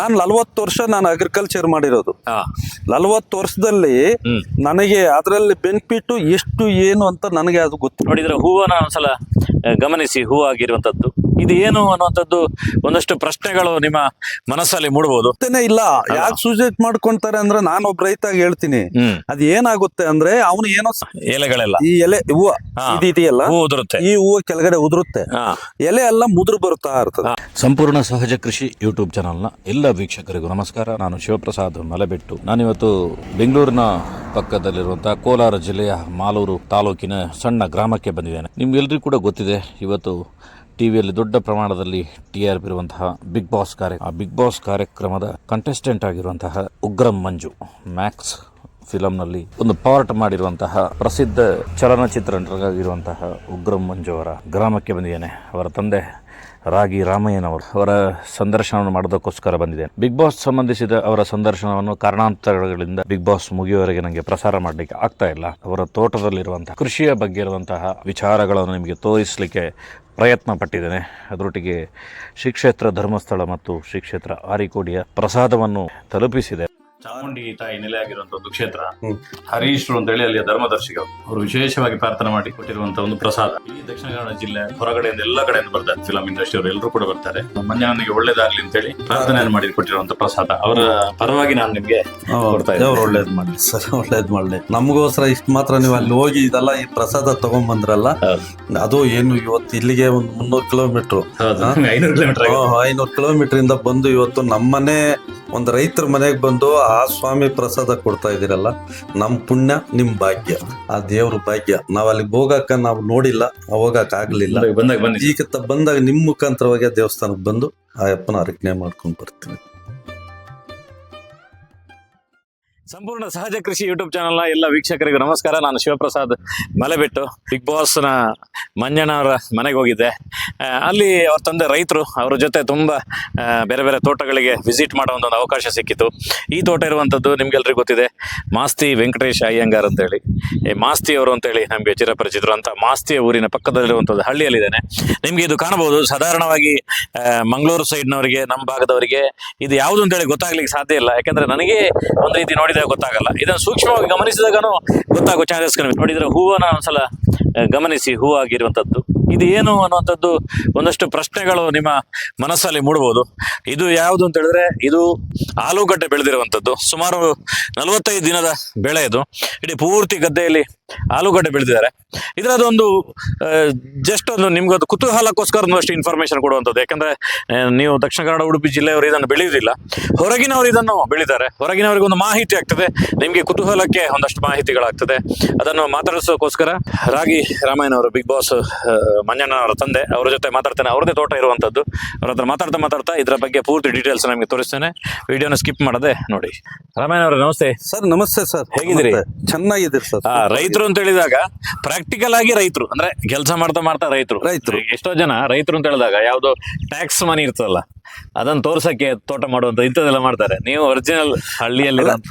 ನಾನು 40 ವರ್ಷ ನಾನು ಅಗ್ರಿಕಲ್ಚರ್ ಮಾಡಿರೋದು. 40 ವರ್ಷದಲ್ಲಿ ನನಗೆ ಅದರಲ್ಲಿ ಬೆನಿಫಿಟ್ ಎಷ್ಟು ಏನು ಅಂತ ನನಗೆ ಅದು ಗೊತ್ತು. ನೋಡಿದ್ರೆ ಹೂವನ್ನ ಒಂದ್ಸಲ ಗಮನಿಸಿ, ಹೂ ಆಗಿರುವಂತದ್ದು ಇದು ಏನು ಅನ್ನುವಂಥದ್ದು ಒಂದಷ್ಟು ಪ್ರಶ್ನೆಗಳು ನಿಮ್ಮ ಮನಸ್ಸಲ್ಲಿ ಮೂಡಬಹುದು. ಇಲ್ಲ, ಯಾಕೆ ಸೂಸೈಡ್ ಮಾಡ್ಕೊಂತಾರೆ ಅಂದ್ರೆ ನಾನು ಒಬ್ಬ ರೈತಾಗಿ ಹೇಳ್ತೀನಿ, ಅದ್ ಏನಾಗುತ್ತೆ ಅಂದ್ರೆ ಅವನು ಏನೋ ಎಲೆಗಳೆಲ್ಲ ಈ ಎಲೆ ಹೂವು ಇದೆಯಲ್ಲ, ಹೂ ಉದುರುತ್ತೆ, ಈ ಹೂವು ಕೆಳಗಡೆ ಉದುರುತ್ತೆ, ಎಲೆ ಎಲ್ಲ ಮುದುರು ಬರ್ತಾ ಇರ್ತದೆ. ಸಂಪೂರ್ಣ ಸಹಜ ಕೃಷಿ ಯೂಟ್ಯೂಬ್ ಚಾನಲ್ನ ಎಲ್ಲ ವೀಕ್ಷಕರಿಗೂ ನಮಸ್ಕಾರ. ನಾನು ಶಿವಪ್ರಸಾದ್ ಮಲೆಬೆಟ್ಟು. ನಾನಿವತ್ತು ಬೆಂಗಳೂರಿನ ಪಕ್ಕದಲ್ಲಿರುವಂತಹ ಕೋಲಾರ ಜಿಲ್ಲೆಯ ಮಾಲೂರು ತಾಲೂಕಿನ ಸಣ್ಣ ಗ್ರಾಮಕ್ಕೆ ಬಂದಿದ್ದೇನೆ. ನಿಮ್ಗೆಲ್ರಿಗೂ ಕೂಡ ಗೊತ್ತಿದೆ, ಇವತ್ತು ಟಿವಿಯಲ್ಲಿ ದೊಡ್ಡ ಪ್ರಮಾಣದಲ್ಲಿ TRP ಇರುವಂತಹ ಬಿಗ್ ಬಾಸ್ ಕಾರ್ಯಕ್ರಮದ ಕಂಟೆಸ್ಟೆಂಟ್ ಆಗಿರುವಂತಹ ಉಗ್ರಂ ಮಂಜು ಮ್ಯಾಕ್ಸ್ ಫಿಲಂನಲ್ಲಿ ಒಂದು ಪಾರ್ಟ್ ಮಾಡಿರುವಂತಹ ಪ್ರಸಿದ್ಧ ಚಲನಚಿತ್ರ ನಟರಾಗಿರುವಂತಹ ಉಗ್ರಂ ಮಂಜು ಅವರ ಗ್ರಾಮಕ್ಕೆ ಬಂದಿದ್ದೇನೆ. ಅವರ ತಂದೆ ರಾಗಿ ರಾಮಯ್ಯನವರು ಅವರ ಸಂದರ್ಶನವನ್ನು ಮಾಡೋದಕ್ಕೋಸ್ಕರ ಬಂದಿದೆ. ಬಿಗ್ ಬಾಸ್ ಸಂಬಂಧಿಸಿದ ಅವರ ಸಂದರ್ಶನವನ್ನು ಕಾರಣಾಂತರಗಳಿಂದ ಬಿಗ್ ಬಾಸ್ ಮುಗಿಯುವವರೆಗೆ ನನಗೆ ಪ್ರಸಾರ ಮಾಡಲಿಕ್ಕೆ ಆಗ್ತಾ ಇಲ್ಲ. ಅವರ ತೋಟದಲ್ಲಿರುವಂತಹ ಕೃಷಿಯ ಬಗ್ಗೆ ಇರುವಂತಹ ವಿಚಾರಗಳನ್ನು ನಿಮಗೆ ತೋರಿಸಲಿಕ್ಕೆ ಪ್ರಯತ್ನ ಪಟ್ಟಿದ್ದೇನೆ. ಅದರೊಟ್ಟಿಗೆ ಶ್ರೀ ಕ್ಷೇತ್ರ ಧರ್ಮಸ್ಥಳ ಮತ್ತು ಶ್ರೀ ಕ್ಷೇತ್ರ ಆರಿಕೋಡಿಯ ಪ್ರಸಾದವನ್ನು ತಲುಪಿಸಿದೆ. ಚಾಮುಂಡಿ ತಾಯಿ ನೆಲೆ ಆಗಿರುವಂತಹ ಒಂದು ಕ್ಷೇತ್ರ ಹರೀಶ್ರು ಅಂತೇಳಿ ಅಲ್ಲಿಯ ಧರ್ಮದರ್ಶಿಗಳು ಅವರು ವಿಶೇಷವಾಗಿ ಪ್ರಾರ್ಥನೆ ಮಾಡಿ ಕೊಟ್ಟಿರುವಂತಹ ಒಂದು ಪ್ರಸಾದ. ಈ ದಕ್ಷಿಣ ಕನ್ನಡ ಜಿಲ್ಲೆ ಹೊರಗಡೆಯಿಂದ ಎಲ್ಲ ಕಡೆಯಿಂದ ಬರ್ತಾರೆ, ಫಿಲಂ ಇಂಡಸ್ಟ್ರಿ ಅವರು ಎಲ್ಲರೂ ಕೂಡ ಬರ್ತಾರೆ. ಮಂಜಣ್ಣನಿಗೆ ಒಳ್ಳೇದಾಗ್ಲಿ ಅಂತೇಳಿ ಪ್ರಾರ್ಥನೆಯನ್ನು ಮಾಡಿ ಕೊಟ್ಟಿರುವಂತಹ ಪ್ರಸಾದ. ಅವರ ಪರವಾಗಿ ನಾನು ನಿಮ್ಗೆ ಕೊಡ್ತಾ ಇದ್ದೆ. ಅವ್ರು ಒಳ್ಳೇದ್ ಮಾಡಿ ಸರ್, ಒಳ್ಳೇದ್ ಮಾಡ್ಲಿ. ನಮಗೋಸ್ಕರ ಇಷ್ಟು ಮಾತ್ರ ನೀವು ಅಲ್ಲಿ ಹೋಗಿ ಇದೆಲ್ಲ ಈ ಪ್ರಸಾದ ತಗೊಂಡ್ ಬಂದ್ರಲ್ಲ, ಅದು ಏನು ಇವತ್ತು ಇಲ್ಲಿಗೆ ಒಂದು 300 ಕಿಲೋಮೀಟರ್ 500 ಕಿಲೋಮೀಟರ್ ಇಂದ ಬಂದು ಇವತ್ತು ನಮ್ಮನೆ ಒಂದು ರೈತರ ಮನೆಗೆ ಬಂದು ಆ ಸ್ವಾಮಿ ಪ್ರಸಾದ ಕೊಡ್ತಾ ಇದೀರಲ್ಲ, ನಮ್ ಪುಣ್ಯ, ನಿಮ್ ಭಾಗ್ಯ, ಆ ದೇವ್ರ ಭಾಗ್ಯ. ನಾವ್ ಅಲ್ಲಿಗೆ ಹೋಗಕ್ಕ ನಾವು ನೋಡಿಲ್ಲ, ಹೋಗಕ್ ಆಗ್ಲಿಲ್ಲ. ಈಗ ಬಂದಾಗ ನಿಮ್ ಮುಖಾಂತರವಾಗಿ ದೇವಸ್ಥಾನಕ್ಕೆ ಬಂದು ಆ ಅಪ್ಪನ ಅರ್ಚನೆ ಮಾಡ್ಕೊಂಡ್ ಬರ್ತೀನಿ. ಸಂಪೂರ್ಣ ಸಹಜ ಕೃಷಿ ಯೂಟ್ಯೂಬ್ ಚಾನಲ್ನ ಎಲ್ಲ ವೀಕ್ಷಕರಿಗೂ ನಮಸ್ಕಾರ. ನಾನು ಶಿವಪ್ರಸಾದ್ ಮಲೆಬೆಟ್ಟು. ಬಿಗ್ ಬಾಸ್ನ ಮಂಜಣ್ಣವರ ಮನೆಗೆ ಹೋಗಿದ್ದೆ. ಅಲ್ಲಿ ಅವ್ರ ತಂದೆ ರೈತರು, ಅವ್ರ ಜೊತೆ ತುಂಬ ಬೇರೆ ಬೇರೆ ತೋಟಗಳಿಗೆ ವಿಸಿಟ್ ಮಾಡೋ ಒಂದು ಅವಕಾಶ ಸಿಕ್ಕಿತು. ಈ ತೋಟ ಇರುವಂಥದ್ದು ನಿಮ್ಗೆಲ್ರಿಗೂ ಗೊತ್ತಿದೆ, ಮಾಸ್ತಿ ವೆಂಕಟೇಶ್ ಅಯ್ಯಂಗಾರ್ ಅಂತೇಳಿ, ಮಾಸ್ತಿ ಅವರು ಅಂತೇಳಿ ನಮಗೆ ಚಿರಪರಿಚಿತರು ಅಂತ. ಮಾಸ್ತಿಯ ಊರಿನ ಪಕ್ಕದಲ್ಲಿರುವಂಥದ್ದು ಹಳ್ಳಿಯಲ್ಲಿದ್ದೇನೆ. ನಿಮಗೆ ಇದು ಕಾಣಬಹುದು. ಸಾಧಾರಣವಾಗಿ ಮಂಗಳೂರು ಸೈಡ್ನವರಿಗೆ, ನಮ್ಮ ಭಾಗದವರಿಗೆ ಇದು ಯಾವುದು ಅಂತೇಳಿ ಗೊತ್ತಾಗ್ಲಿಕ್ಕೆ ಸಾಧ್ಯ ಇಲ್ಲ. ಯಾಕಂದ್ರೆ ನನಗೆ ಒಂದು ರೀತಿ ನೋಡಿದಾಗ ಗೊತ್ತಾಗಲ್ಲ. ಇದನ್ನು ಸೂಕ್ಷ್ಮವಾಗಿ ಗಮನಿಸಿದಾಗನು ಗೊತ್ತಾಗೋ ಚಾನ್ಸಸ್ ಕಡಿಮೆ. ನೋಡಿದ್ರೆ ಹೂವನ್ನ ಒಂದ್ಸಲ ಗಮನಿಸಿ, ಹೂ ಆಗಿರುವಂಥದ್ದು ಇದು ಏನು ಅನ್ನುವಂಥದ್ದು ಒಂದಷ್ಟು ಪ್ರಶ್ನೆಗಳು ನಿಮ್ಮ ಮನಸ್ಸಲ್ಲಿ ಮೂಡಬಹುದು. ಇದು ಯಾವುದು ಅಂತ ಹೇಳಿದ್ರೆ, ಇದು ಆಲೂಗಡ್ಡೆ ಬೆಳೆದಿರುವಂಥದ್ದು. ಸುಮಾರು 45 ದಿನದ ಬೆಳೆ ಇದು. ಇಡೀ ಪೂರ್ತಿ ಗದ್ದೆಯಲ್ಲಿ ಆಲೂಗಡ್ಡೆ ಬೆಳೆದಿದ್ದಾರೆ. ಇದರದೊಂದು ಜಸ್ಟ್ ಒಂದು ನಿಮ್ಗೊಂದು ಕುತೂಹಲಕ್ಕೋಸ್ಕರ ಒಂದಷ್ಟು ಇನ್ಫಾರ್ಮೇಶನ್ ಕೊಡುವಂಥದ್ದು. ಯಾಕಂದ್ರೆ ನೀವು ದಕ್ಷಿಣ ಕನ್ನಡ ಉಡುಪಿ ಜಿಲ್ಲೆಯವರು ಇದನ್ನು ಬೆಳೆಯುವುದಿಲ್ಲ, ಹೊರಗಿನವರು ಇದನ್ನು ಬೆಳೀತಾರೆ. ಹೊರಗಿನವರಿಗೆ ಒಂದು ಮಾಹಿತಿ ಆಗ್ತದೆ, ನಿಮಗೆ ಕುತೂಹಲಕ್ಕೆ ಒಂದಷ್ಟು ಮಾಹಿತಿಗಳಾಗ್ತದೆ. ಅದನ್ನು ಮಾತಾಡಿಸೋಕ್ಕೋಸ್ಕರ ರಾಗಿ ರಾಮಯ್ಯನವರು, ಬಿಗ್ ಬಾಸ್ ಮಂಜಣ್ಣವರ ತಂದೆ, ಅವರ ಜೊತೆ ಮಾತಾಡ್ತೇನೆ. ಅವ್ರದ್ದೇ ತೋಟ ಇರುವಂಥದ್ದು. ಅವ್ರ ಹತ್ರ ಮಾತಾಡ್ತಾ ಇದರ ಬಗ್ಗೆ ಪೂರ್ತಿ ಡೀಟೇಲ್ಸ್ ನಮಗೆ ತೋರಿಸ್ತೇನೆ. ವಿಡಿಯೋನ ಸ್ಕಿಪ್ ಮಾಡದೆ ನೋಡಿ. ರಾಮಯ್ಯನವರೇ ನಮಸ್ತೆ. ಸರ್ ನಮಸ್ತೆ ಸರ್, ಹೇಗಿದ್ದೀರಿ? ಚೆನ್ನಾಗಿದ್ದೀರಿ ಸರ್. ರೈತರು ಅಂತ ಹೇಳಿದಾಗ ಪ್ರಾಕ್ಟಿಕಲ್ ಆಗಿ ರೈತರು ಅಂದ್ರೆ ಕೆಲಸ ಮಾಡ್ತಾ ರೈತರು. ಎಷ್ಟೋ ಜನ ರೈತರು ಅಂತ ಹೇಳಿದಾಗ ಯಾವ್ದೋ ಟ್ಯಾಕ್ಸ್ ಮನಿ ಇರ್ತದಲ್ಲ, ಅದನ್ನ ತೋರ್ಸಕ್ಕೆ ತೋಟ ಮಾಡುವಂತ ಇಂಥದ್ದೆಲ್ಲ ಮಾಡ್ತಾರೆ. ನೀವು ಒರಿಜಿನಲ್ ಹಳ್ಳಿಯಲ್ಲಿ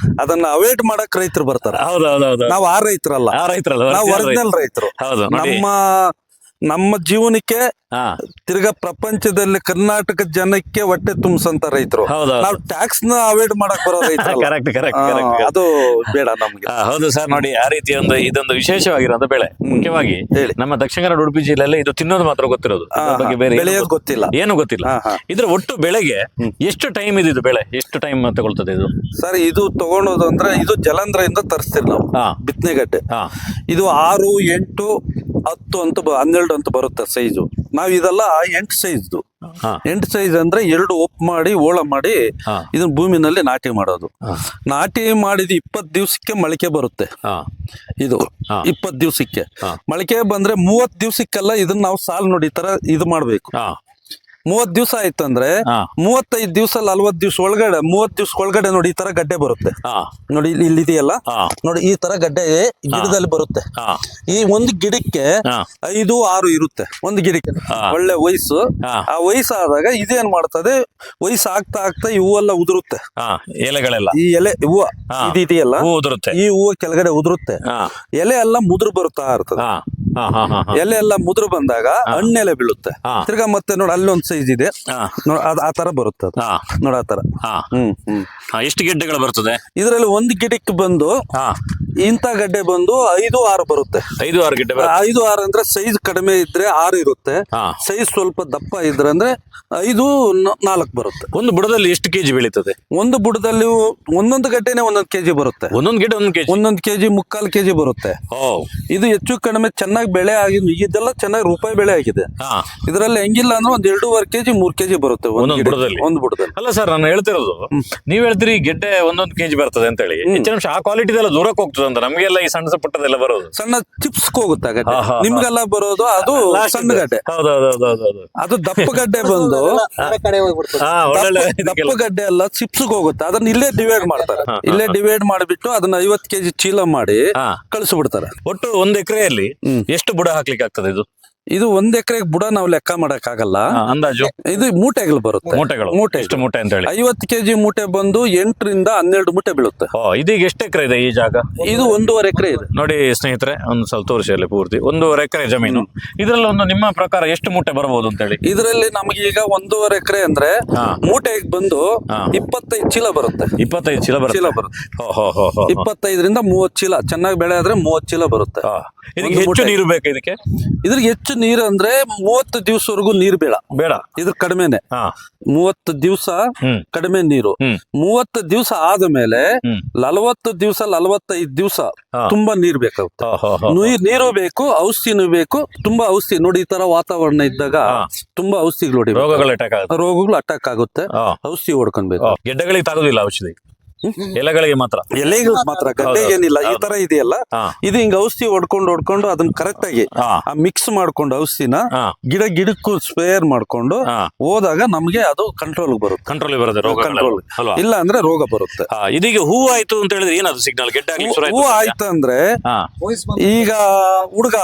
ಅದನ್ನ ಅವಾಯ್ಡ್ ಮಾಡಕ್ ರೈತರು ಬರ್ತಾರೆ. ಹೌದೌದು, ನಾವು ಆ ರೈತರಲ್ಲ, ನಾವು ಒರಿಜಿನಲ್ ರೈತರು. ಹೌದು, ನಮ್ಮ ಜೀವನಕ್ಕೆ ತಿರ್ಗಾ ಪ್ರಪಂಚದಲ್ಲಿ ಕರ್ನಾಟಕ ಜನಕ್ಕೆ ಹೊಟ್ಟೆ ತುಂಬಿಸಂತ ರೈತರು. ನಾವು ಟ್ಯಾಕ್ಸ್ ನ ಅವಾಯ್ಡ್ ಮಾಡಕ್ ಬರೋ ರೈತರು. ಅದು ಬೇಡ ನಮ್ಗೆ. ಹೌದು ಸರ್, ನೋಡಿ ಆ ರೀತಿ ಇದೊಂದು ವಿಶೇಷವಾಗಿರೋದು ಬೆಳೆ. ಮುಖ್ಯವಾಗಿ ನಮ್ಮ ದಕ್ಷಿಣ ಕನ್ನಡ ಉಡುಪಿ ಜಿಲ್ಲೆಯಲ್ಲಿ ಇದು ತಿನ್ನೋದು ಮಾತ್ರ ಗೊತ್ತಿರೋದು, ಬಗ್ಗೆ ಬೇರೆ ಬೆಳೆಯೋದು ಗೊತ್ತಿಲ್ಲ, ಏನು ಗೊತ್ತಿಲ್ಲ. ಇದ್ರ ಒಟ್ಟು ಬೆಳೆಗೆ ಎಷ್ಟು ಟೈಮ್ ಇದು ಬೆಳೆ ಎಷ್ಟು ಟೈಮ್ ತಗೊಳ್ತದೆ ಇದು? ಸರ್ ಇದು ತಗೊಳೋದು ಅಂದ್ರೆ ಇದು ಜಲಂಧ್ರದಿಂದ ತರಿಸ್ತೀವಿ ನಾವು, ಬಿತ್ತನೆಗಡ್ಡೆ. ಇದು 6, 8, 10 ಅಂತ 12 ಅಂತ ಬರುತ್ತೆ ಸೈಜು. ನಾವ್ ಇದೆಲ್ಲ 8 ಸೈಜ್ದು. 8 ಸೈಜ್ ಅಂದ್ರೆ 2 ಒಪ್ಪು ಮಾಡಿ ಓಳ ಮಾಡಿ ಇದನ್ನ ಭೂಮಿನಲ್ಲಿ ನಾಟಿ ಮಾಡೋದು. ನಾಟಿ ಮಾಡಿದ 20 ದಿವಸಕ್ಕೆ ಮೊಳಕೆ ಬರುತ್ತೆ. ಇದು 20 ದಿವಸಕ್ಕೆ ಮೊಳಕೆ ಬಂದ್ರೆ 30 ದಿವಸಕ್ಕೆಲ್ಲ ಇದನ್ನ ನಾವು ಸಾಲ್ ನೋಡಿ ಈ ತರ ಇದು ಮಾಡ್ಬೇಕು. 30 ದಿವಸ ಆಯ್ತಂದ್ರೆ 35 ದಿವಸ 40 ದಿವಸ ಒಳಗಡೆ 30 ದಿವಸ ಒಳಗಡೆ ನೋಡಿ ಈ ತರ ಗಡ್ಡೆ ಬರುತ್ತೆ. ನೋಡಿ ಇಲ್ಲಿ ಇದೆಯಲ್ಲ, ನೋಡಿ ಈ ತರ ಗಡ್ಡೆ ಗಿಡದಲ್ಲಿ ಬರುತ್ತೆ. ಈ ಒಂದು ಗಿಡಕ್ಕೆ 5, 6 ಇರುತ್ತೆ ಒಂದು ಗಿಡಕ್ಕೆ. ಒಳ್ಳೆ ವಯಸ್ಸು. ಆ ವಯಸ್ಸಾದಾಗ ಇದೇನ್ ಮಾಡ್ತದೆ, ವಯಸ್ಸು ಆಗ್ತಾ ಈ ಹೂವೆಲ್ಲ ಉದುರುತ್ತೆ. ಎಲೆಗಳೆಲ್ಲ, ಈ ಎಲೆ ಹೂವು ಇದೆಯಲ್ಲ, ಉದುರುತ್ತೆ. ಈ ಹೂವು ಕೆಳಗಡೆ ಉದುರುತ್ತೆ. ಎಲೆ ಎಲ್ಲ ಮುದುರು ಬರುತ್ತಾ ಇರ್ತದೆ. ಎಲೆ ಎಲ್ಲ ಮುದುರು ಬಂದಾಗ ಹಣ್ಣೆಲೆ ಬೀಳುತ್ತೆ. ತಿರ್ಗಾ ಮತ್ತೆ ನೋಡಿ ಅಲ್ಲೊಂದ್ ಸೈಜ್ ಇದೆ ನೋಡ್ ಆ ತರ ಬರುತ್ತೆ ಅದು. ನೋಡ ಆ ತರ. ಎಷ್ಟು ಗೆಡ್ಡೆಗಳು ಬರ್ತದೆ ಇದ್ರಲ್ಲಿ ಒಂದ್ ಗಿಡಕ್ಕೆ ಬಂದು ಇಂಥ ಗಡ್ಡೆ ಬಂದು 5-6 ಬರುತ್ತೆ. 5-6 ಗೆಡ್ಡೆ 5-6 ಅಂದ್ರೆ ಸೈಜ್ ಕಡಿಮೆ ಇದ್ರೆ 6 ಇರುತ್ತೆ. ಸೈಜ್ ಸ್ವಲ್ಪ ದಪ್ಪ ಇದ್ರೆ ಅಂದ್ರೆ 5-4 ಬರುತ್ತೆ. ಒಂದು ಬುಡದಲ್ಲಿ ಎಷ್ಟು ಕೆಜಿ ಬೆಳೀತದೆ? ಒಂದು ಬುಡದಲ್ಲಿ ಒಂದೊಂದು ಗಡ್ಡೆನೆ 1 ಕೆಜಿ ಬರುತ್ತೆ. ಒಂದೊಂದು ಗೆಡ್ಡೆ 1 ಕೆಜಿ, 1 ಕೆಜಿ 3/4 ಕೆಜಿ ಬರುತ್ತೆ. ಇದು ಹೆಚ್ಚು ಕಡಿಮೆ ಚೆನ್ನಾಗಿ ಬೆಳೆ ಆಗಿದೆ. ಇದೆಲ್ಲ ಚೆನ್ನಾಗಿ ರೂಪಾಯಿ ಬೆಳೆ ಆಗಿದೆ. ಇದರಲ್ಲಿ ಹೆಂಗಿಲ್ಲ ಅಂದ್ರೆ 1-2.5 ಕೆಜಿ 3 ಕೆಜಿ ಬರುತ್ತೆ ಒಂದೊಂದು ಬುಡದಲ್ಲಿ. ಒಂದು ಬುಡದಲ್ಲಿ. ಅಲ್ಲ ಸರ್, ನಾನು ಹೇಳ್ತಿರೋದು ನೀವ್ ಹೇಳ್ತೀರಿ ಗೆಡ್ಡೆ 1 ಕೆಜಿ ಬರ್ತದೆ ಅಂತ ಹೇಳಿ. ಹೆಚ್ಚಿನ ಅಂಶ ಆ ಕ್ವಾಲಿಟಿದೆಲ್ಲ ದೂರಕ್ಕೆ ಹೋಗ್ತದೆ ಅಂತ. ನಮಗೆಲ್ಲ ಈ ಸಣ್ಣ ಪುಟ್ಟದೆಲ್ಲ ಬರೋದು ಸಣ್ಣ ಚಿಪ್ಸ್ ಹೋಗುತ್ತೆ ಗಡ್ಡೆ. ನಿಮ್ಗೆಲ್ಲ ಬರೋದು ಅದು ಸಣ್ಣ ಗಡ್ಡೆ. ಅದು ದಪ್ಪ ಗಡ್ಡೆ ಬಂದು ದಪ್ಪ ಗಡ್ಡೆ ಎಲ್ಲ ಚಿಪ್ಸ್ ಹೋಗುತ್ತೆ. ಅದನ್ನ ಇಲ್ಲೇ ಡಿವೈಡ್ ಮಾಡ್ತಾರೆ. ಇಲ್ಲೇ ಡಿವೈಡ್ ಮಾಡಿಬಿಟ್ಟು ಅದನ್ನ 50 ಕೆಜಿ ಚೀಲ ಮಾಡಿ ಕಳಿಸ್ಬಿಡ್ತಾರೆ. ಒಟ್ಟು 1 ಎಕರೆಯಲ್ಲಿ ಎಷ್ಟು ಬುಡ ಹಾಕ್ಲಿಕ್ಕೆ ಆಗ್ತದೆ? ಇದು 1 ಎಕರೆಗೆ ಬುಡ ನಾವು ಲೆಕ್ಕ ಮಾಡಕ್ ಆಗಲ್ಲ. ಅಂದಾಜು ಇದು ಮೂಟೆಗಳು ಬರುತ್ತೆ. ಮೂಟೆ ಎಷ್ಟು ಮೂಟೆ ಅಂತ ಹೇಳಿ? 50 ಕೆಜಿ ಮೂಟೆ ಬಂದು 8ರಿಂದ 12 ಮೂಟೆ ಬೀಳುತ್ತೆ. ಇದೀಗ ಎಷ್ಟು ಎಕರೆ ಇದೆ ಈ ಜಾಗ? ಇದು 1.5 ಎಕರೆ ಇದೆ. ನೋಡಿ ಸ್ನೇಹಿತರೆ, ಒಂದು ಸ್ವಲ್ಪ ತೋರಿಸಿ ಅಲ್ಲಿ ಪೂರ್ತಿ 1.5 ಎಕರೆ ಜಮೀನು. ಇದ್ರಲ್ಲಿ ಒಂದು ನಿಮ್ಮ ಪ್ರಕಾರ ಎಷ್ಟು ಮೂಟೆ ಬರಬಹುದು ಅಂತ ಹೇಳಿ? ಇದರಲ್ಲಿ ನಮಗೆ ಈಗ 1.5 ಎಕರೆ ಅಂದ್ರೆ ಮೂಟೆಗೆ ಬಂದು 25 ಚೀಲ ಬರುತ್ತೆ. 25 ಚೀಲ ಬರುತ್ತೆ. 25ರಿಂದ 30 ಚೀಲ. ಚೆನ್ನಾಗಿ ಬೆಳೆ ಆದ್ರೆ 30 ಚೀಲ ಬರುತ್ತೆ. ಇದಕ್ಕೆ ಹೆಚ್ಚು ನೀರು ಬೇಕು. ಇದ್ರಿಗೆ ಹೆಚ್ಚು ನೀರು ಅಂದ್ರೆ 30 ದಿವಸವರೆಗೂ ನೀರು ಬೇಡ. ಇದು ಕಡಿಮೆನೆ. 30 ದಿವಸ ಕಡಿಮೆ ನೀರು. 30 ದಿವಸ ಆದ್ಮೇಲೆ 40 ದಿವಸ 45 ದಿವಸ ತುಂಬಾ ನೀರು ಬೇಕಾಗುತ್ತೆ. ನೀರು ಬೇಕು, ಔಷಧಿನೂ ಬೇಕು. ತುಂಬಾ ಔಷಧಿ ನೋಡಿ, ಈ ತರ ವಾತಾವರಣ ಇದ್ದಾಗ ತುಂಬಾ ಔಷಧಿಗಳು ಹೊಡಿ, ರೋಗಗಳು ಅಟ್ಯಾಕ್ ಆಗುತ್ತೆ. ಔಷಧಿ ಹೊಡ್ಕೊಳ್ಬೇಕು. ಗೆಡ್ಡೆಗಳಿಗೆ ತಾಗೋದಿಲ್ಲ ಔಷಧಿ, ಎಲೆಗಳಿಗೆ ಮಾತ್ರ. ಎಲೆಗಳು ಮಾತ್ರ, ಗಡ್ಡೆ ಏನಿಲ್ಲ. ಈ ತರ ಇದೆಯಲ್ಲ, ಇದು ಹಿಂಗ ಔಷಧಿ ಹೊಡ್ಕೊಂಡು ಅದನ್ನ ಕರೆಕ್ಟ್ ಆಗಿ ಮಿಕ್ಸ್ ಮಾಡ್ಕೊಂಡು ಔಷಧಿನ ಗಿಡಕ್ಕೂ ಸ್ಪೇರ್ ಮಾಡ್ಕೊಂಡು ಹೋದಾಗ ನಮ್ಗೆ ಅದು ಕಂಟ್ರೋಲ್ ಬರುತ್ತೆ. ಕಂಟ್ರೋಲ್ ಇಲ್ಲ ಅಂದ್ರೆ ರೋಗ ಬರುತ್ತೆ. ಇದೀಗ ಹೂ ಆಯ್ತು ಅಂತ ಹೇಳಿದ್ರೆ ಏನದು ಸಿಗ್ನಲ್? ಗೆಡ್ಡೆ ಹೂ ಆಯ್ತು ಅಂದ್ರೆ ಈಗ ಹುಡುಗ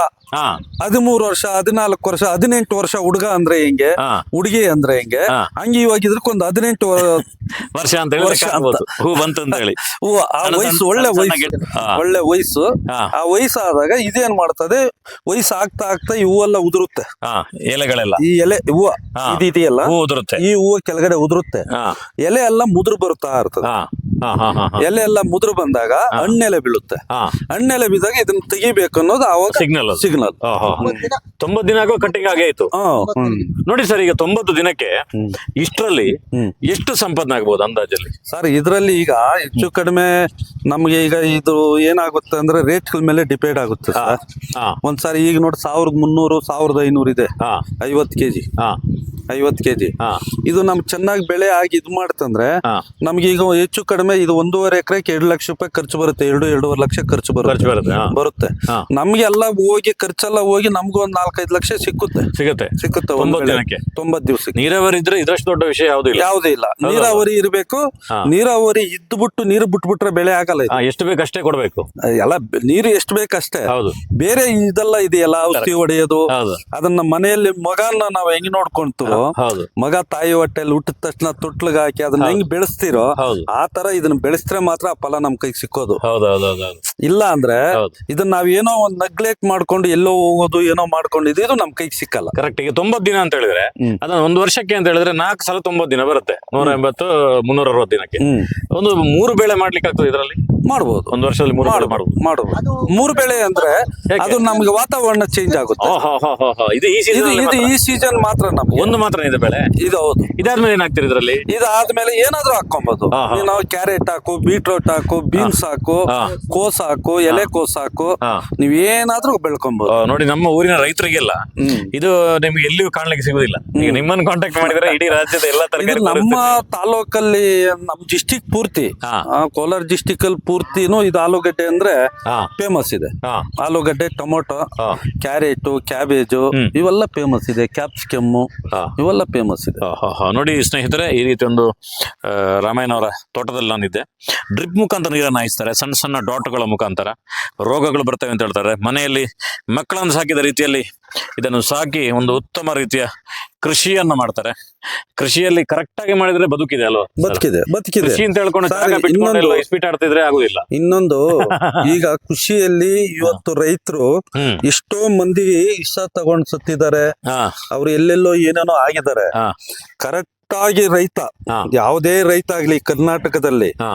13 ವರ್ಷ 14 ವರ್ಷ 18 ವರ್ಷ ಹುಡುಗ ಅಂದ್ರೆ ಹೆಂಗೆ, ಹುಡುಗಿ ಅಂದ್ರೆ ಹೆಂಗೆ, ಹಂಗೆ ಇವಾಗ ಇದಕ್ಕೊಂದು 18 ವರ್ಷ ಅಂತ ಹೇಳಿ ಹೂ ಬಂತು ಅಂತ ಹೇಳಿ. ವಯಸ್ಸು ಒಳ್ಳೆ ವಯಸ್ಸು. ಆ ವಯಸ್ಸಾದಾಗ ಇದೇನ್ ಮಾಡ್ತದೆ, ವಯಸ್ಸು ಆಗ್ತಾ ಈ ಹೂವೆಲ್ಲ ಉದುರುತ್ತೆ. ಎಲೆಗಳೆಲ್ಲ, ಈ ಎಲೆ ಹೂವು ಇದೆಯಲ್ಲ, ಉದುರುತ್ತೆ. ಈ ಹೂವು ಕೆಳಗಡೆ ಉದುರುತ್ತೆ. ಎಲೆ ಎಲ್ಲ ಮುದುರು ಬರ್ತಾ ಇರ್ತದೆ. ಎಲೆ ಎಲ್ಲ ಮುದುರು ಬಂದಾಗ ಹಣ್ಣೆಲೆ ಬೀಳುತ್ತೆ. ಹಣ್ಣೆಲೆ ಬಿದ್ದಾಗ ಇದನ್ನ ತೆಗಿಬೇಕು ಅನ್ನೋದು ಅವಾಗ ಸಿಗ್ನಲ್. 90 ದಿನ ಆಗೋ ಕಟ್ಟಿಂಗ್ ಆಗೇ ಆಯ್ತು. ನೋಡಿ ಸರ್, ಈಗ 90 ದಿನಕ್ಕೆ ಇಷ್ಟರಲ್ಲಿ ಎಷ್ಟು ಸಂಪಾದನೆ ಆಗ್ಬೋದು ಅಂದಾಜಲ್ಲಿ? ಸರ್, ಇದ್ರಲ್ಲಿ ಈಗ ಹೆಚ್ಚು ಕಡಿಮೆ ನಮ್ಗೆ ಈಗ ಇದು ಏನಾಗುತ್ತೆ ಅಂದ್ರೆ ರೇಟ್ಗಳ ಮೇಲೆ ಡಿಪೆಂಡ್ ಆಗುತ್ತೆ ಸರ್. ಒಂದ್ಸಾರಿ ಈಗ ನೋಡಿ 1300 1500 ಇದೆ 50 ಕೆಜಿ. 50 ಕೆಜಿ ಇದು ನಮ್ಗೆ ಚೆನ್ನಾಗಿ ಬೆಳೆ ಆಗಿ ಇದು ಮಾಡ್ತಂದ್ರೆ ನಮ್ಗೆ ಈಗ ಹೆಚ್ಚು ಕಡಿಮೆ ಇದು 1.5 ಎಕರೆಗೆ 2 ಲಕ್ಷ ರೂಪಾಯಿ ಖರ್ಚು ಬರುತ್ತೆ. 2-2.5 ಲಕ್ಷ ಖರ್ಚು ಬರುತ್ತೆ. ನಮ್ಗೆ ಎಲ್ಲ ಹೋಗಿ ಖರ್ಚೆಲ್ಲ ಹೋಗಿ ನಮ್ಗೆ ಒಂದ್ 4-5 ಲಕ್ಷ ಸಿಗುತ್ತೆ. 90 ದಿವಸಕ್ಕೆ. ನೀರಾವರಿ ಇದ್ರೆ ಇದ್ರಷ್ಟು ದೊಡ್ಡ ವಿಷಯ ಯಾವುದೇ ಇಲ್ಲ. ನೀರಾವರಿ ಇರ್ಬೇಕು. ನೀರಾವರಿ ಇದ್ಬಿಟ್ಟು ನೀರು ಬಿಟ್ಬಿಟ್ರೆ ಬೆಳೆ ಆಗಲ್ಲ. ಎಷ್ಟು ಬೇಕು ಅಷ್ಟೇ ಕೊಡ್ಬೇಕು. ಎಲ್ಲ ನೀರು ಎಷ್ಟು ಬೇಕಷ್ಟೇ. ಬೇರೆ ಇದೆಲ್ಲ ಇದೆಯಲ್ಲ, ಔಷಧಿ ಹೊಡೆಯೋದು, ಅದನ್ನ ಮನೆಯಲ್ಲಿ ಮಗನ ನಾವ್ ಹೆಂಗ್ ನೋಡ್ಕೊಂತೀವೋ, ಮಗ ತಾಯಿ ಹೊಟ್ಟೆಯಲ್ಲಿ ಹುಟ್ಟಿದ ತಕ್ಷಣ ತೊಟ್ಲಿಗೆ ಹಾಕಿ ಅದನ್ನ ಹೆಂಗ್ ಬೆಳೆಸ್ತಿರೋ ಆ ತರ ಇದನ್ನ ಬೆಳೆಸಿದ್ರೆ ಮಾತ್ರ ಆ ಫಲ ನಮ್ ಕೈಗೆ ಸಿಕ್ಕೋದು. ಇಲ್ಲ ಅಂದ್ರೆ ಇದನ್ನ ನಾವೇನೋ ಒಂದ್ ನೆಗ್ಲೆಕ್ಟ್ ಮಾಡ್ಕೊಂಡು ಎಲ್ಲೋ ಹೋಗೋದು ಏನೋ ಮಾಡ್ಕೊಂಡಿದ್ದು ಇದು ನಮ್ ಕೈಗೆ ಸಿಕ್ಕಲ್ಲ. ಕರೆಕ್ಟ್. ಈಗ 90 ದಿನ ಅಂತ ಹೇಳಿದ್ರೆ ಅದನ್ನ 1 ವರ್ಷಕ್ಕೆ ಅಂತ ಹೇಳಿದ್ರೆ 4 ಸಲ 90 ದಿನ ಬರುತ್ತೆ. 180 360 ದಿನಕ್ಕೆ ಒಂದು 3 ಬೆಳೆ ಮಾಡ್ಲಿಕ್ಕೆ ಆಗ್ತದೆ. ಇದರಲ್ಲಿ ಮಾಡ್ಬೋದು. 1 ವರ್ಷದಲ್ಲಿ 3 ಬೆಳೆ ಮಾಡ್ಬೋದು. 3 ಬೆಳೆ ಅಂದ್ರೆ ಅದು ನಮ್ಗೆ ವಾತಾವರಣ ಚೇಂಜ್ ಆಗುತ್ತೆ. ಇದು ಈ ಸೀಸನ್ ಮಾತ್ರ ನಮ್ಗೆ ಒಂದು ಮಾತ್ರ ಇದೆ ಬೆಳೆ. ಇದು ಹೌದು. ಇದಾದ್ಮೇಲೆ ಏನಾಗ್ತಿದೆ ಇದರಲ್ಲಿ? ಇದಾದ್ಮೇಲೆ ಏನಾದ್ರೂ ಹಾಕೊಬಹುದು. ನಾವು ಕ್ಯಾರೆಟ್ ಹಾಕು, ಬೀಟ್ರೋಟ್ ಹಾಕು, ಬೀನ್ಸ್ ಹಾಕು, ಕೋಸ್ ಹಾಕು, ಎಲೆಕೋಸ್ ಹಾಕು, ನೀವ್ ಏನಾದ್ರೂ ಬೆಳ್ಕೊಬಹುದು. ನೋಡಿ, ನಮ್ಮ ಊರಿನ ರೈತರಿಗೆಲ್ಲ ಇದು ನಿಮ್ಗೆ ಎಲ್ಲಿಯೂ ಕಾಣ್ಲಿಕ್ಕೆ ಸಿಗುದಿಲ್ಲ. ಈಗ ನಿಮ್ಮನ್ನು ಕಾಂಟ್ಯಾಕ್ಟ್ ಮಾಡಿದ್ರೆ ಇಡೀ ರಾಜ್ಯದ ಎಲ್ಲಾ ತರಕಾರಿ ನಮ್ಮ ತಾಲೂಕಲ್ಲಿ ನಮ್ ಡಿಸ್ಟಿಕ್ ಪೂರ್ತಿ, ಕೋಲಾರ ಡಿಸ್ಟಿಕ್ ಅಲ್ಲಿ ಪೂರ್ತಿನೂ ಇದು ಆಲೂಗಡ್ಡೆ ಅಂದ್ರೆ ಫೇಮಸ್ ಇದೆ. ಆಲೂಗಡ್ಡೆ, ಟೊಮೊಟೊ, ಕ್ಯಾರೆಟ್, ಕ್ಯಾಬೇಜು ಇವೆಲ್ಲ ಫೇಮಸ್ ಇದೆ. ಕ್ಯಾಪ್ಸಿಕಮ್ ಇವೆಲ್ಲ ಫೇಮಸ್ ಇದೆ. ನೋಡಿ ಸ್ನೇಹಿತರೆ, ಈ ರೀತಿ ಒಂದು ರಾಮಾಯಣ ಅವರ ತೋಟದಲ್ಲಿ ನಾನಿದ್ದೆ. ಡ್ರಿಪ್ ಮುಖಾಂತರ ನೀರನ್ನು ಹಾಯಿಸ್ತಾರೆ. ಸಣ್ಣ ಸಣ್ಣ ಡಾಟ್ಗಳ ಮುಖಾಂತರ ರೋಗಗಳು ಬರ್ತವೆ ಅಂತ ಹೇಳ್ತಾರೆ. ಮನೆಯಲ್ಲಿ ಮಕ್ಕಳನ್ನು ಸಾಕಿದ ರೀತಿಯಲ್ಲಿ ಇದನ್ನು ಸಾಕಿ ಒಂದು ಉತ್ತಮ ರೀತಿಯ ಕೃಷಿಯನ್ನು ಮಾಡ್ತಾರೆ. ಕೃಷಿಯಲ್ಲಿ ಕರೆಕ್ಟ್ ಆಗಿ ಮಾಡಿದ್ರೆ ಬದುಕಿದೆ ಅಲ್ವಾ ಬದುಕಿದೆ ಕೃಷಿ ಅಂತ ಹೇಳ್ಕೊಂಡು ಸರ್, ಜಾಗ ಬಿಟ್ಕೊಂಡು ಇನ್ನೊಂದು- ಇಸ್ಪೀಟ್ ಆಡ್ತಿದ್ರೆ ಆಗುದಿಲ್ಲ. ಇನ್ನೊಂದು ಈಗ ಕೃಷಿಯಲ್ಲಿ ಇವತ್ತು ರೈತರು ಹ್ಮ್ ಎಷ್ಟೋ ಮಂದಿ ಇಷ್ಟ ತಗೊಂಡ್ ಸತ್ತಿದ್ದಾರೆ, ಹಾ ಅವ್ರು ಎಲ್ಲೆಲ್ಲೋ ಏನೇನೋ ಆಗಿದ್ದಾರೆ. ಹಾ ಕರೆಕ್ಟ್ ಆಗಿ ರೈತ, ಹಾ ಯಾವುದೇ ರೈತ ಆಗ್ಲಿ ಕರ್ನಾಟಕದಲ್ಲಿ, ಹಾ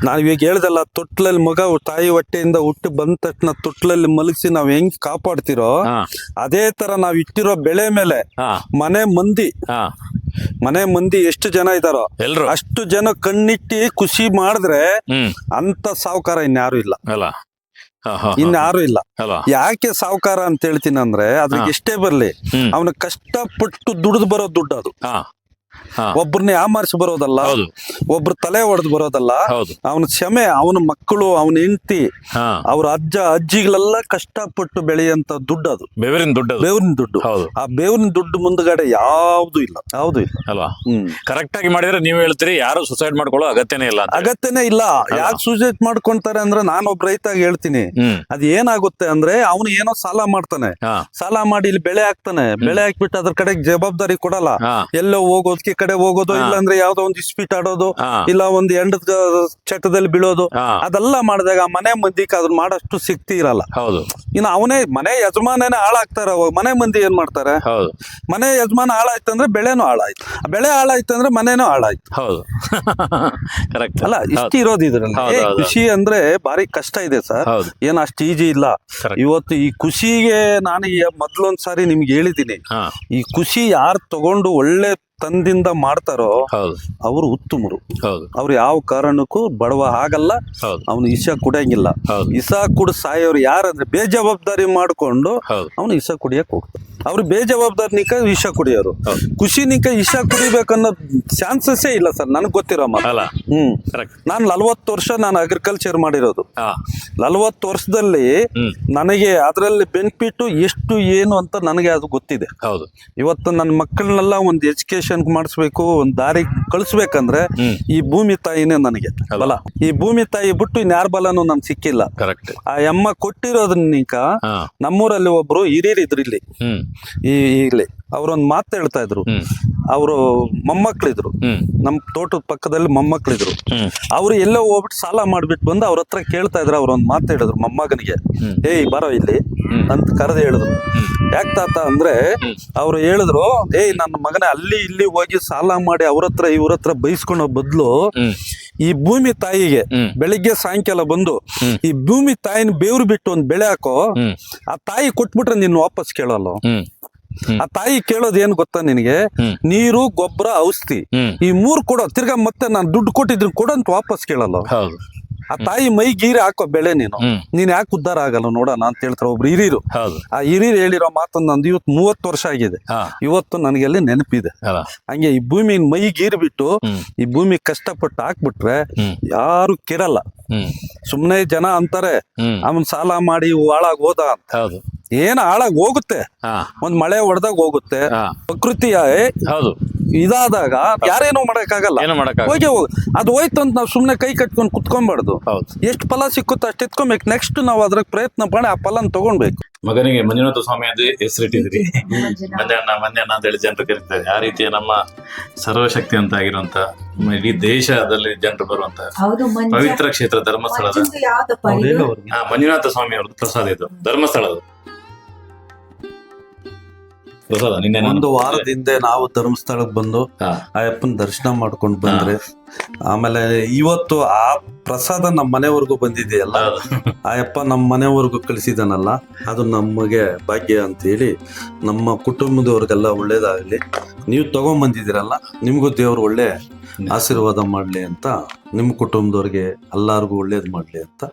ನಾವ್ ಈಗ ಹೇಳ್ದಲ್ಲ, ತೊಟ್ಲಲ್ಲಿ ಮಗ ತಾಯಿ ಹೊಟ್ಟೆಯಿಂದ ಹುಟ್ಟು ಬಂದ ತಕ್ಷಣ ತೊಟ್ಲಲ್ಲಿ ಮಲಗಿಸಿ ನಾವ್ ಹೆಂಗ್ ಕಾಪಾಡ್ತಿರೋ ಹಾ ಅದೇ ತರ ನಾವ್ ಇಟ್ಟಿರೋ ಬೆಳೆ ಮೇಲೆ ಹಾ ಮನೆ ಮಂದಿ ಎಷ್ಟು ಜನ ಇದಾರೋ ಎಲ್ರು ಅಷ್ಟು ಜನ ಕಣ್ಣಿಟ್ಟಿ ಖುಷಿ ಮಾಡಿದ್ರೆ ಹ್ಮ್ ಅಂತ ಸಾವುಕಾರ ಇನ್ಯಾರು ಇಲ್ಲ, ಅಲ್ಲ ಹಾ ಹಾ ಇನ್ಯಾರು ಇಲ್ಲ. ಅಲ್ವಾ ಯಾಕೆ ಸಾವುಕಾರ ಅಂತ ಹೇಳ್ತೀನಿ ಅಂದ್ರೆ ಅದ್ರಿಗೆ ಎಷ್ಟೇ ಬರ್ಲಿ, ಹ್ಮ್ ಅವನ ಕಷ್ಟಪಟ್ಟು ದುಡ್ದು ಬರೋ ದುಡ್ಡು ಅದು. ಹಾ ಹಾ ಒಬ್ರನ್ನ ಯಾಮಾರಿಸಿ ಬರೋದಲ್ಲ, ಹೌದು ಒಬ್ರು ತಲೆ ಹೊಡೆದು ಬರೋದಲ್ಲ. ಹೌದು ಅವನ ಕ್ಷಮೆ, ಅವನ ಮಕ್ಕಳು, ಅವನ ಹೆಂಡತಿ, ಹಾ ಅವ್ರ ಅಜ್ಜ ಅಜ್ಜಿಗಳೆಲ್ಲ ಕಷ್ಟಪಟ್ಟು ಬೆಳೆಯಂತ ದುಡ್ಡು ಅದು, ಬೆವರಿನ ದುಡ್ಡು ಅದು. ಬೇವ್ರಿನ ದುಡ್ಡು. ಹೌದು ಆ ಬೇವ್ರಿನ ದುಡ್ಡು ಮುಂದ್ಗಡೆ ಯಾವ್ದು ಇಲ್ಲ. ಅಲ್ವಾ ಹ್ಮ್ ಕರೆಕ್ಟ್ ಆಗಿ ಮಾಡಿದ್ರೆ ನೀವು ಹೇಳ್ತೀರಿ ಯಾರು ಸುಸೈಡ್ ಮಾಡ್ಕೊಳ್ಳೋ ಅಗತ್ಯನೇ ಇಲ್ಲ ಅಂತ. ಅಗತ್ಯನೇ ಇಲ್ಲ. ಯಾಕೆ ಸೂಸೈಡ್ ಮಾಡ್ಕೊಂತಾರೆ ಅಂದ್ರೆ, ನಾನೊಬ್ಬ ರೈತಾಗಿ ಹೇಳ್ತೀನಿ, ಹ್ಮ್ ಅದ್ ಏನಾಗುತ್ತೆ ಅಂದ್ರೆ, ಅವನು ಏನೋ ಸಾಲ ಮಾಡ್ತಾನೆ, ಹಾ ಸಾಲ ಮಾಡಿ ಇಲ್ಲಿ ಬೆಳೆ ಹಾಕ್ತಾನೆ, ಬೆಳೆ ಹಾಕ್ಬಿಟ್ಟು ಅದ್ರ ಕಡೆ ಜವಾಬ್ದಾರಿ ಕೊಡಲ್ಲ. ಹಾ ಎಲ್ಲೋ ಹೋಗೋದಕ್ಕೆ ಕಡೆ ಹೋಗೋದು, ಇಲ್ಲಾಂದ್ರೆ ಯಾವ್ದೋ ಒಂದು ಇಸ್ಪೀಟ್ ಆಡೋದು, ಹಾ ಇಲ್ಲ ಒಂದು ಎಂಡದ ಚಟದಲ್ಲಿ ಬೀಳೋದು, ಹಾ ಅದೆಲ್ಲ ಮಾಡಿದಾಗ ಮನೆ ಮಂದಿಗೆ ಅದನ್ನ ಮಾಡೋಷ್ಟು ಶಕ್ತಿ ಇರಲ್ಲ. ಹೌದು ಇನ್ನು ಅವನೇ ಮನೆ ಯಜಮಾನನೇ ಹಾಳಾಗ್ತಾರ, ಮನೆ ಮಂದಿ ಏನ್ ಮಾಡ್ತಾರೆ? ಹೌದು ಮನೆ ಯಜಮಾನ ಹಾಳಾಯ್ತಂದ್ರೆ ಬೆಳೆನೂ ಹಾಳಾಯ್ತು, ಬೆಳೆ ಹಾಳಾಯ್ತಂದ್ರೆ ಮನೆನೂ ಹಾಳಾಯ್ತು. ಹೌದು ಕರೆಕ್ಟ್ ಅಲ್ಲ, ಇಷ್ಟು ಇರೋದು ಇದ್ರಲ್ಲಿ. ಹೌದು, ಹೌದು. ಖುಷಿ ಅಂದ್ರೆ ಭಾರಿ ಕಷ್ಟ ಇದೆ ಸರ್, ಹೌದು ಏನ್ ಅಷ್ಟು ಈಜಿ ಇಲ್ಲ. Correct. ಇವತ್ತು ಈ ಖುಷಿಗೆ ನಾನು ಮೊದ್ಲೊಂದ್ಸಾರಿ ನಿಮ್ಗೆ ಹೇಳಿದೀನಿ, ಹಾ ಈ ಖುಷಿ ಯಾರು ತಗೊಂಡು ಒಳ್ಳೆ ತಂದಿಂದ ಮಾಡ್ತಾರೋ ಹೌದು ಅವರು ಉತ್ತಮರು. ಹೌದು ಅವ್ರು ಯಾವ ಕಾರಣಕ್ಕೂ ಬಡವ ಆಗಲ್ಲ, ಹೌದು ಅವನು ಇಸ ಕುಡಿಯಂಗಿಲ್ಲ. ಹೌದು ಇಸ ಕುಡ್ ಸಾಯೋರು ಯಾರಂದ್ರೆ ಬೇಜವಾಬ್ದಾರಿ ಮಾಡ್ಕೊಂಡು ಹೌದು ಅವನು ಇಸ ಕುಡಿಯಕ್ ಹೋಗ್ತಾನೆ. ಅವ್ರು ಬೇಜವಾಬ್ದಾರಿ ನಿಂಕ ವಿಷ ಕುಡಿಯೋರು, ಹೌದು. ಖುಷಿ ನಿಂಕ ಇಸ ಕುಡಿಬೇಕನ್ನೋ ಚಾನ್ಸಸ್ಸೇ ಇಲ್ಲ ಸರ್, ನನಗ್ ಗೊತ್ತಿರೋ ಮಾತು. ಅಲ್ಲ ಹ್ಮ್ ಕರೆಕ್ಟ್ ನಾನು 40 ವರ್ಷ ನಾನು ಅಗ್ರಿಕಲ್ಚರ್ ಮಾಡಿರೋದು. ಹಾ 40 ವರ್ಷದಲ್ಲಿ ಹ್ಮ್ ನನಗೆ ಅದರಲ್ಲಿ ಬೆನಿಫಿಟ್ ಎಷ್ಟು ಏನು ಅಂತ ನನಗೆ ಅದು ಗೊತ್ತಿದೆ. ಹೌದು ಇವತ್ತು ನನ್ನ ಮಕ್ಕಳನ್ನೆಲ್ಲ ಒಂದು ಎಜುಕೇಶನ್ ಮಾಡಿಸ್ಬೇಕು, ಒಂದು ದಾರಿ ಕಳಿಸ್ಬೇಕಂದ್ರೆ ಹ್ಮ್ ಈ ಭೂಮಿ ತಾಯಿನೇ ನನಗೆ ಬಲ. ಈ ಭೂಮಿ ತಾಯಿ ಬಿಟ್ಟು ಇನ್ಯಾರ ಬಲನೂ ನನ್ಗೆ ಸಿಕ್ಕಿಲ್ಲ. ಕರೆಕ್ಟ್ ಆ ಅಮ್ಮ ಕೊಟ್ಟಿರೋದನ್ನೀಕ ಹಾ ನಮ್ಮೂರಲ್ಲಿ ಒಬ್ರು ಹಿರಿಯರಿದ್ರು ಇಲ್ಲಿ, ಹ್ಮ್ ಇಲ್ಲಿ ಅವ್ರೊಂದು ಮಾತು ಹೇಳ್ತಾ ಇದ್ರು. ಹ್ಮ್ ಅವರು ಮೊಮ್ಮಕ್ಳಿದ್ರು, ಹ್ಮ್ ನಮ್ ತೋಟದ ಪಕ್ಕದಲ್ಲಿ ಮೊಮ್ಮಕ್ಳಿದ್ರು. ಹ್ಮ್ ಅವ್ರು ಎಲ್ಲೋ ಹೋಗ್ಬಿಟ್ಟು ಸಾಲ ಮಾಡ್ಬಿಟ್ಟು ಬಂದು ಅವ್ರ ಹತ್ರ ಕೇಳ್ತಾ ಇದ್ರು. ಅವ್ರೊಂದು ಮಾತು ಹೇಳಿದ್ರು ಮೊಮ್ಮಗನಿಗೆ, ಹ್ಮ್ ಏಯ್ ಬರೋ ಇಲ್ಲಿ ಹ್ಮ್ ಅಂತ ಕರೆದು ಹೇಳಿದ್ರು. ಹ್ಮ್ ಯಾಕೆ ತಾತ ಅಂದ್ರೆ, ಹ್ಮ್ ಅವ್ರು ಹೇಳಿದ್ರು, ಏಯ್ ನನ್ನ ಮಗನೇ ಅಲ್ಲಿ ಇಲ್ಲಿ ಹೋಗಿ ಸಾಲ ಮಾಡಿ ಅವ್ರ ಹತ್ರ ಇವ್ರ ಹತ್ರ ಬೈಸ್ಕೊಳೋ ಬದಲು ಹ್ಮ್ ಈ ಭೂಮಿ ತಾಯಿಗೆ ಹ್ಮ್ ಬೆಳಿಗ್ಗೆ ಸಾಯಂಕಾಲ ಬಂದು ಹ್ಮ್ ಈ ಭೂಮಿ ತಾಯಿನ ಬೇವ್ರು ಬಿಟ್ಟು ಒಂದ್ ಬೆಳೆ ಹಾಕೋ, ಹ್ಮ್ ಆ ತಾಯಿ ಕೊಟ್ಬಿಟ್ರೆ ನೀನ್ ವಾಪಸ್ ಕೇಳಲ್ಲ. ಹ್ಮ್ ಹ್ಮ್ ಆ ತಾಯಿ ಕೇಳೋದು ಏನ್ ಗೊತ್ತಾ ನಿನಗೆ? ಹ್ಮ್ ನೀರು, ಗೊಬ್ಬರ, ಔಷಧಿ, ಹ್ಮ್ ಈ 3 ಕೊಡೋ, ತಿರ್ಗಾ ಮತ್ತೆ ನಾನು ದುಡ್ಡು ಕೊಟ್ಟಿದ್ರು ಕೊಡಂತ ವಾಪಸ್ ಕೇಳಲ್ಲ. ಹೌದು ಆ ತಾಯಿ ಮೈ ಗೀರಿ ಹಾಕೋ ಬೆಳೆ ನೀನು, ಹ್ಮ್ ನೀನ್ ಯಾಕೆ ಉದ್ಧಾರ ಆಗಲ್ಲ ನೋಡೋಣ ಅಂತ ಹೇಳ್ತಾರೆ ಒಬ್ರು ಹಿರಿಯರು. ಹೌದು ಆ ಹಿರಿಯರು ಹೇಳಿರೋ ಮಾತನ್ನು ನಂದು ಇವತ್ತು 30 ವರ್ಷ ಆಗಿದೆ, ಹಾ ಇವತ್ತು ನನಗೆಲ್ಲಿ ನೆನಪಿದೆ. ಅಲ್ಲ ಹಂಗೆ ಈ ಭೂಮಿ ಮೈ ಗೀರಿ ಬಿಟ್ಟು ಹ್ಮ್ ಈ ಭೂಮಿ ಕಷ್ಟಪಟ್ಟು ಹಾಕ್ಬಿಟ್ರೆ ಹ್ಮ್ ಯಾರು ಕೆಡಲ್ಲ. ಹ್ಮ್ ಸುಮ್ನೆ ಜನ ಅಂತಾರೆ ಹ್ಮ್ ಅವನ್ ಸಾಲ ಮಾಡಿ ಹಾಳಾಗ್ ಹೋದ ಅಂತ. ಹೌದು ಏನ್ ಹಾಳಾಗ್ ಹೋಗುತ್ತೆ, ಹಾ ಒಂದ್ ಮಳೆ ಹೊಡೆದಾಗ ಹೋಗುತ್ತೆ. ಹಾ ಪ್ರಕೃತಿಯ ಹೌದು ಇದಾದಾಗ ಯಾರೇನೋ ಮಾಡಕ್ಕಾಗಲ್ಲ. ಏನು ಮಾಡಕ್ಕಾಗಲ್ಲ. ಹೋಗಿ ಅದು ಹೋಯ್ತು ಅಂತ ನಾವು ಸುಮ್ನೆ ಕೈ ಕಟ್ಕೊಂಡು ಕುತ್ಕೊಂಡ್ಬಾರ್ದು. ಹೌದು ಎಷ್ಟು ಫಲ ಸಿಕ್ಕುತ್ತೋ ಅಷ್ಟು ಎತ್ಕೊಬೇಕು. ನೆಕ್ಸ್ಟ್ ನಾವು ಅದ್ರ ಪ್ರಯತ್ನ ಮಾಡಿ ಆ ಫಲನ ತಗೊಳ್ಬೇಕು. ಮಗನಿಗೆ ಮಂಜುನಾಥ ಸ್ವಾಮಿ ಅಂತ ಹೆಸರಿಟ್ಟಿದ್ರಿ. ಮಂಜಣ್ಣ ಅಂತ ಹೇಳಿ ಜನರು ಕರೀತಾರೆ. ಆ ರೀತಿಯ ನಮ್ಮ ಸರ್ವಶಕ್ತಿ ಅಂತ ಆಗಿರುವಂತ ಇಡೀ ದೇಶದಲ್ಲಿ ಜನರು ಬರುವಂತ ಪವಿತ್ರ ಕ್ಷೇತ್ರ ಧರ್ಮಸ್ಥಳದ ಮಂಜುನಾಥ ಸ್ವಾಮಿ ಅವ್ರದ್ದು ಪ್ರಸಾದ ಇದು, ಧರ್ಮಸ್ಥಳದ ಪ್ರಸಾದ. ನಿನ್ನೆ ಒಂದು ವಾರದ ಹಿಂದೆ ನಾವು ಧರ್ಮಸ್ಥಳಕ್ಕೆ ಬಂದು ಹಾ ಅಯ್ಯಪ್ಪನ ದರ್ಶನ ಮಾಡ್ಕೊಂಡು ಬಂದ್ರೆ, ಆಮೇಲೆ ಇವತ್ತು ಆ ಪ್ರಸಾದ ನಮ್ಮ ಮನೆವರೆಗೂ ಬಂದಿದೆಯಲ್ಲ, ಅಯ್ಯಪ್ಪ ನಮ್ಮ ಮನೆವರೆಗೂ ಕಳಿಸಿದಾನಲ್ಲ, ಅದು ನಮಗೆ ಭಾಗ್ಯ ಅಂತ ಹೇಳಿ ನಮ್ಮ ಕುಟುಂಬದವ್ರಿಗೆಲ್ಲ ಒಳ್ಳೇದಾಗ್ಲಿ. ನೀವು ತಗೊಂಡ್ಬಂದಿದ್ದೀರಲ್ಲ, ನಿಮ್ಗೂ ದೇವ್ರು ಒಳ್ಳೆ ಆಶೀರ್ವಾದ ಮಾಡ್ಲಿ ಅಂತ, ನಿಮ್ಮ ಕುಟುಂಬದವ್ರಿಗೆ ಎಲ್ಲಾರ್ಗು ಒಳ್ಳೇದ್ ಮಾಡ್ಲಿ ಅಂತ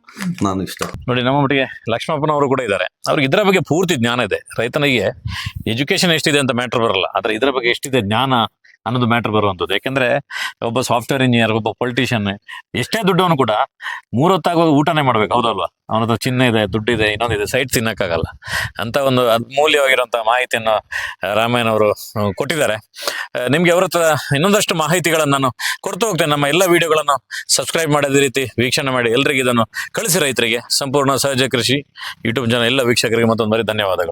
ನಾನು ಇಷ್ಟ. ನೋಡಿ, ನಮ್ಮ ಮಟ್ಟಿಗೆ ಲಕ್ಷ್ಮಪ್ಪನವರು ಕೂಡ ಇದ್ದಾರೆ. ಅವ್ರಿಗೆ ಇದರ ಬಗ್ಗೆ ಪೂರ್ತಿ ಜ್ಞಾನ ಇದೆ. ರೈತನಿಗೆ ಎಜುಕೇಶನ್ ಎಷ್ಟಿದೆ ಅಂತ ಮ್ಯಾಟರ್ ಬರಲ್ಲ, ಆದ್ರೆ ಇದರ ಬಗ್ಗೆ ಎಷ್ಟಿದೆ ಜ್ಞಾನ ಅನ್ನೋದು ಮ್ಯಾಟರ್ ಬರುವಂಥದ್ದು. ಯಾಕೆಂದ್ರೆ ಒಬ್ಬ ಸಾಫ್ಟ್ವೇರ್ ಇಂಜಿನಿಯರ್, ಒಬ್ಬ ಪೊಲಿಟಿಷಿಯನ್ ಎಷ್ಟೇ ದುಡ್ಡವನು ಕೂಡ 3 ಹೊತ್ತಾಗುವಾಗ ಊಟನೇ ಮಾಡ್ಬೇಕು, ಹೌದಲ್ವಾ? ಅವನ ಹತ್ರ ಚಿನ್ನ ಇದೆ, ದುಡ್ಡಿದೆ, ಇನ್ನೊಂದಿದೆ, ಸೈಟ್ ತಿನ್ನಕ್ಕಾಗಲ್ಲ ಅಂತ ಒಂದು ಅಮೂಲ್ಯವಾಗಿರುವಂತಹ ಮಾಹಿತಿಯನ್ನು ರಾಮಯ್ಯನವರು ಕೊಟ್ಟಿದ್ದಾರೆ. ನಿಮ್ಗೆ ಅವ್ರ ಹತ್ರ ಇನ್ನೊಂದಷ್ಟು ಮಾಹಿತಿಗಳನ್ನು ನಾನು ಕೊಡ್ತಾ ಹೋಗ್ತೇನೆ. ನಮ್ಮ ಎಲ್ಲ ವಿಡಿಯೋಗಳನ್ನು ಸಬ್ಸ್ಕ್ರೈಬ್ ಮಾಡಿದ ರೀತಿ ವೀಕ್ಷಣೆ ಮಾಡಿ ಎಲ್ಲರಿಗೆ ಇದನ್ನು ಕಳಿಸಿ. ರೈತರಿಗೆ ಸಂಪೂರ್ಣ ಸಹಜ ಕೃಷಿ ಯೂಟ್ಯೂಬ್ ಚಾನಲ್ ಎಲ್ಲ ವೀಕ್ಷಕರಿಗೆ ಮತ್ತೊಂದು ಬಾರಿ ಧನ್ಯವಾದಗಳು.